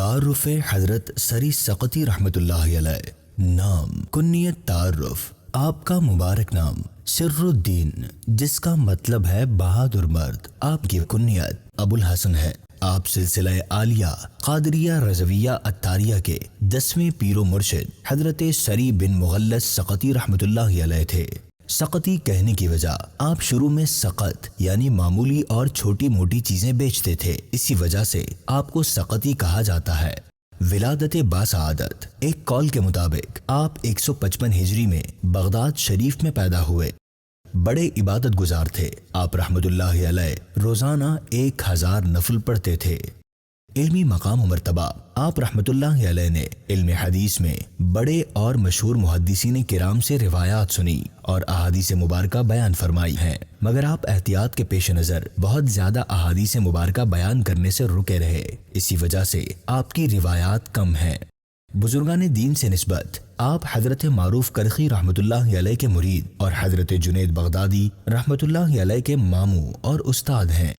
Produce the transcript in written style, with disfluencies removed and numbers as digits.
تعارف حضرت سری سقطی رحمۃ اللہ علیہ۔ نام، کنیت، تعارف۔ آپ کا مبارک نام سر الدین، جس کا مطلب ہے بہادر مرد۔ آپ کی کنیت ابو الحسن ہے۔ آپ سلسلہ عالیہ قادریہ رضویہ اتاریہ کے 10ویں پیر و مرشد حضرت سری بن مغلس سقطی رحمۃ اللہ علیہ تھے۔ سقطی کہنے کی وجہ، آپ شروع میں سقط یعنی معمولی اور چھوٹی موٹی چیزیں بیچتے تھے، اسی وجہ سے آپ کو سقطی کہا جاتا ہے۔ ولادت باسعادت، ایک قول کے مطابق آپ 155 ہجری میں بغداد شریف میں پیدا ہوئے۔ بڑے عبادت گزار تھے۔ آپ رحمت اللہ علیہ روزانہ 1000 نفل پڑھتے تھے۔ علمی مقام و مرتبہ، آپ رحمت اللہ علیہ نے علم حدیث میں بڑے اور مشہور محدثین کرام سے روایات سنی اور احادیث مبارکہ بیان فرمائی ہیں، مگر آپ احتیاط کے پیش نظر بہت زیادہ احادیث مبارکہ بیان کرنے سے رکے رہے، اسی وجہ سے آپ کی روایات کم ہیں۔ بزرگان دین سے نسبت، آپ حضرت معروف کرخی رحمت اللہ علیہ کے مرید اور حضرت جنید بغدادی رحمت اللہ علیہ کے ماموں اور استاد ہیں۔